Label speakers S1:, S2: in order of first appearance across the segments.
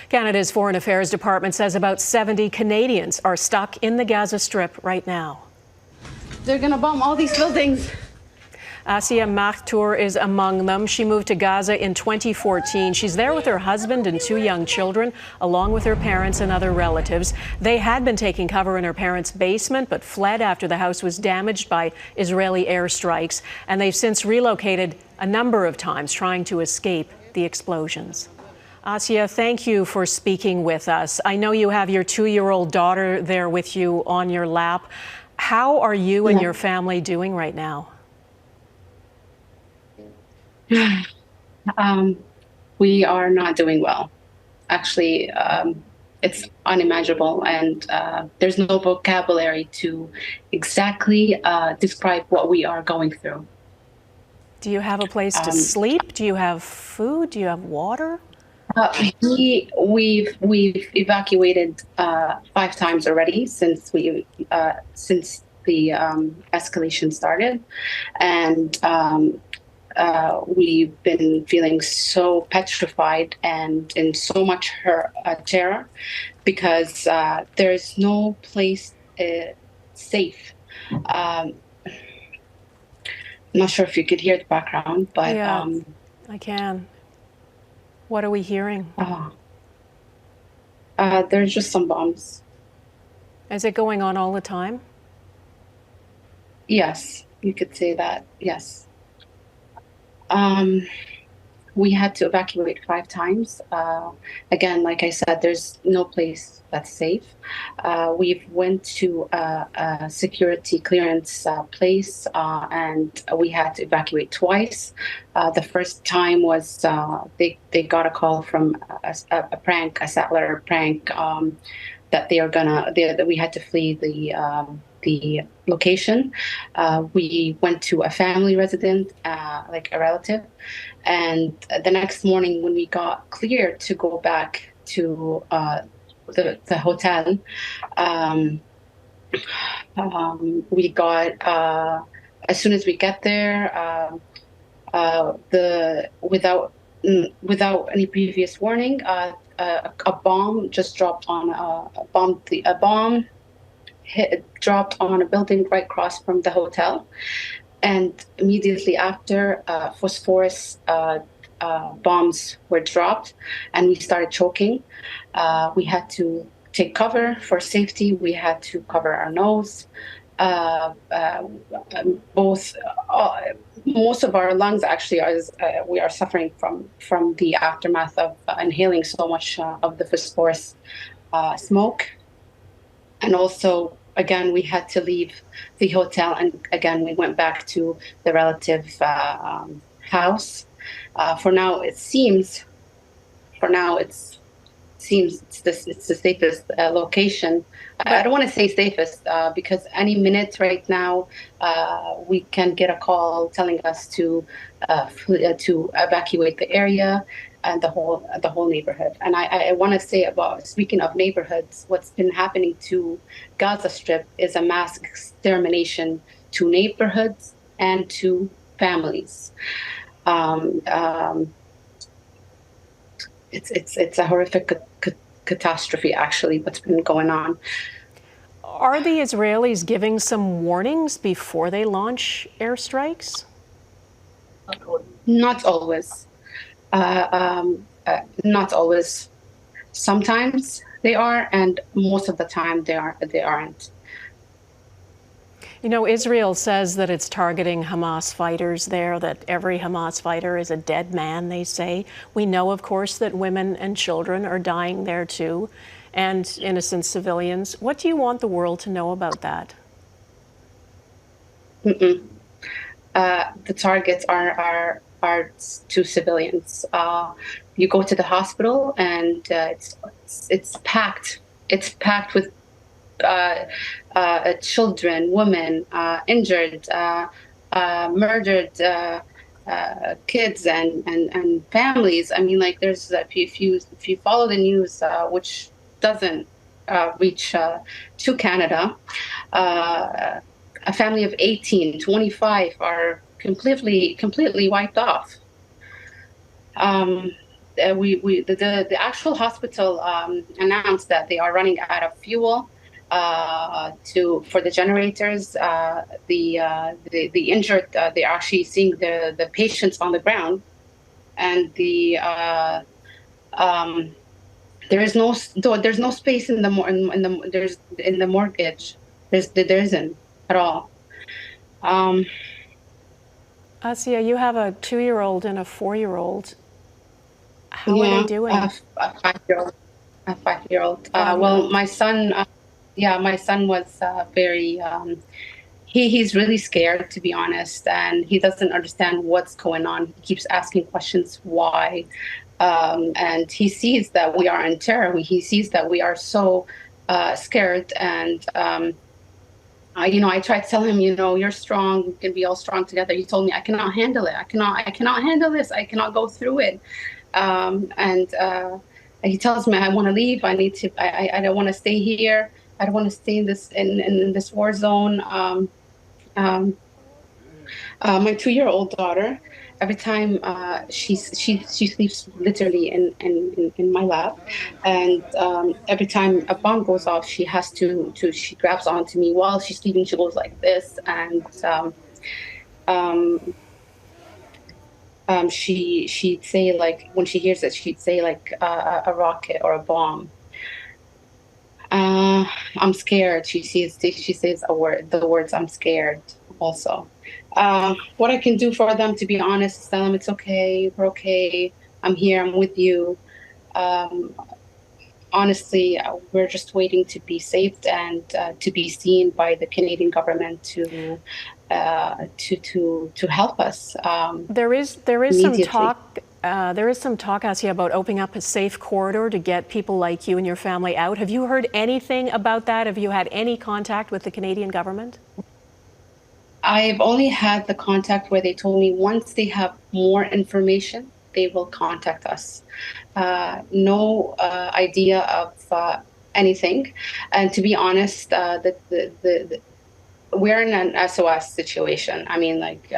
S1: Canada's Foreign Affairs Department says about 70 Canadians are stuck in the Gaza Strip right now.
S2: They're going to bomb all these buildings.
S1: Asia Mathkour is among them. She moved to Gaza in 2014. She's there with her husband and 2 young children, along with her parents and other relatives. They had been taking cover in her parents' basement, but fled after the house was damaged by Israeli airstrikes. And they've since relocated a number of times, trying to escape the explosions. Asia, thank you for speaking with us. I know you have your 2-year-old daughter there with you on your lap. How are you and your family doing right now?
S2: We are not doing well. Actually, it's unimaginable, and there's no vocabulary to exactly describe what we are going through.
S1: Do you have a place to sleep? Do you have food? Do you have water?
S2: We've evacuated 5 times already since the escalation started, and we've been feeling so petrified and in so much terror because there's no place safe. I'm not sure if you could hear the background, but
S1: yeah, I can. What are we hearing?
S2: There's just some bombs.
S1: Is it going on all the time?
S2: Yes, you could say that, yes. We had to evacuate 5 times. Again, like I said, there's no place that's safe. We've went to a security clearance place, and we had to evacuate twice. The first time was they got a call from a settler prank, that that we had to flee the location. We went to a family resident, like a relative, and the next morning when we got cleared to go back to the hotel, we got as soon as we get there, without any previous warning, a bomb just dropped on a bomb dropped on a building right across from the hotel, and immediately after, phosphorus bombs were dropped, and we started choking. We had to take cover for safety. We had to cover our nose. Most of our lungs actually we are suffering from the aftermath of inhaling so much of the phosphorus smoke. And also, again, we had to leave the hotel, and again, we went back to the relative house. For now, it seems it's the safest location. I don't want to say safest because any minute right now we can get a call telling us to evacuate the area and the whole neighborhood. And I want to say, about speaking of neighborhoods, what's been happening to Gaza Strip is a mass extermination to neighborhoods and to families. It's a horrific catastrophe, actually, what's been going on.
S1: Are the Israelis giving some warnings before they launch airstrikes?
S2: Not always. Not always. Sometimes they are, and most of the time they aren't.
S1: You know, Israel says that it's targeting Hamas fighters there, that every Hamas fighter is a dead man, they say. We know, of course, that women and children are dying there too, and innocent civilians. What do you want the world to know about that?
S2: The targets are to civilians. You go to the hospital, and it's packed. It's packed with children, women, injured, murdered kids, and families. I mean, like, there's if you follow the news, which doesn't reach to Canada, a family of 18, 25 are completely wiped off. the actual hospital announced that they are running out of fuel for the generators. The injured, they're actually seeing the patients on the ground, and there's no space in the mortgage. There isn't at all.
S1: Asia, you have a 2-year-old and a 4-year-old. How are
S2: Yeah,
S1: they doing?
S2: a 5-year-old. A 5-year-old. Well,
S1: 5-year-old.
S2: my son, my son was very. He's really scared, to be honest, and he doesn't understand what's going on. He keeps asking questions, why, and he sees that we are in terror. He sees that we are so scared, and I tried to tell him, you're strong. We can be all strong together. He told me, I cannot handle it. I cannot handle this. I cannot go through it. And he tells me, I want to leave. I need to. I don't want to stay here. I don't want to stay in this war zone. My 2-year-old daughter, every time she sleeps literally in my lap, and every time a bomb goes off, she has she grabs onto me while she's sleeping. She goes like this, and she'd say, like, when she hears it, she'd say like a rocket or a bomb. I'm scared. She says the words "I'm scared" also. What I can do for them, to be honest, is tell them it's okay. We're okay. I'm here. I'm with you. Honestly, we're just waiting to be saved and to be seen by the Canadian government to help us.
S1: There is some talk. There is some talk, Asia, about opening up a safe corridor to get people like you and your family out. Have you heard anything about that? Have you had any contact with the Canadian government?
S2: I've only had the contact where they told me once they have more information, they will contact us. No idea of anything. And to be honest, we're in an SOS situation. I mean, like,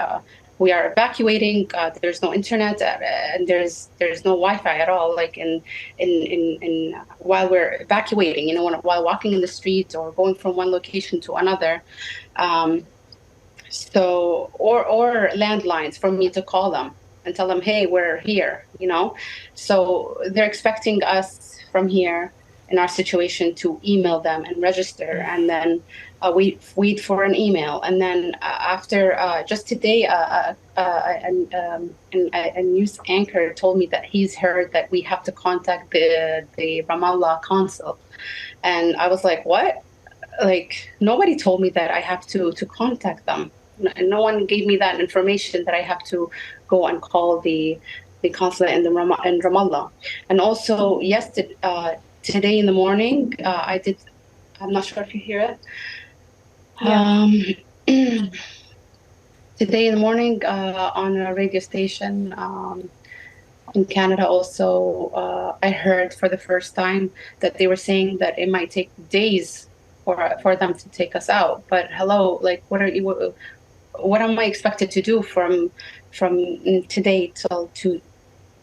S2: we are evacuating. There's no internet, and there's no Wi-Fi at all. Like in while we're evacuating, while walking in the streets or going from one location to another. So or landlines for me to call them and tell them, hey, we're here. So they're expecting us from here in our situation to email them and register, and then we wait for an email, and then after just today, a news anchor told me that he's heard that we have to contact the Ramallah consul, and I was like, what? Like, nobody told me that I have to contact them. No one gave me that information that I have to go and call the consulate in Ramallah. And also, today in the morning, I'm not sure if you hear it.
S1: Yeah.
S2: Today in the morning, on a radio station in Canada also, I heard for the first time that they were saying that it might take days for them to take us out. But hello, like, what am I expected to do from today till 2,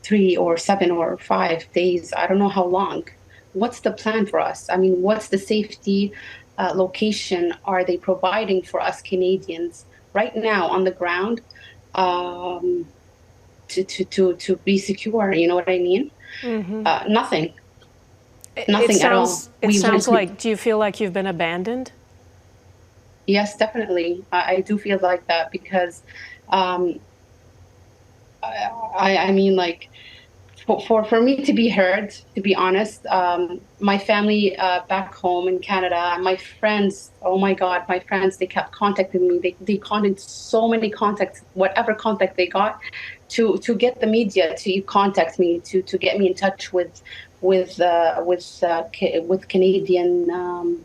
S2: 3, or 7 or 5 days? I don't know how long. What's the plan for us? I mean, what's the safety location are they providing for us Canadians right now on the ground to be secure? You know what I mean?
S1: Mm-hmm.
S2: Nothing. Nothing at all.
S1: It sounds like, do you feel like you've been abandoned?
S2: Yes, definitely. I do feel like that because, I mean, like, for me to be heard, to be honest, my family back home in Canada, my friends, oh my God, my friends, they kept contacting me. They contacted so many contacts, whatever contact they got, to get the media to contact me, to get me in touch with Canadian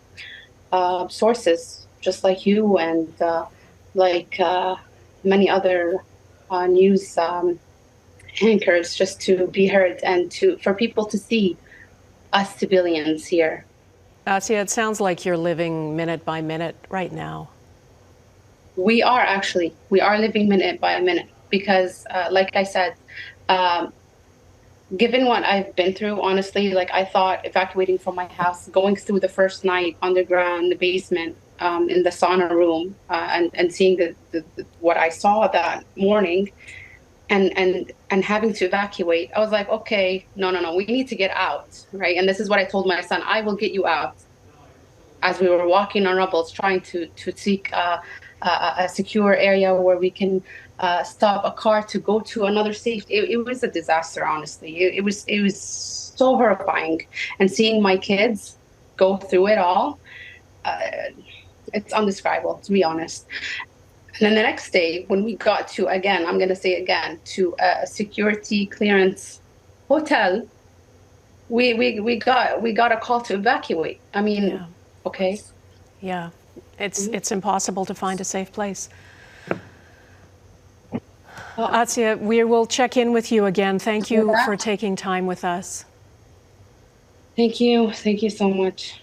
S2: sources, just like you and like many other news anchors, just to be heard and for people to see us civilians here.
S1: Asia, it sounds like you're living minute by minute right now.
S2: We are living minute by minute because, like I said, Given what I've been through, honestly, like I thought evacuating from my house, going through the first night underground, the basement, in the sauna room, and seeing what I saw that morning, and having to evacuate, I was like, okay, no, no, no, we need to get out, right? And this is what I told my son: I will get you out. As we were walking on rubbles, trying to seek a secure area where we can stop a car to go to another safe. It was a disaster, honestly. It was so horrifying, and seeing my kids go through it all, uh, it's undescribable, to be honest. And then the next day, when we got to, again, I'm going to say again, to a security clearance hotel, we got a call to evacuate. I mean,
S1: Yeah.
S2: okay.
S1: Yeah. It's impossible to find a safe place. Asia, we will check in with you again. Thank you for taking time with us.
S2: Thank you. Thank you so much.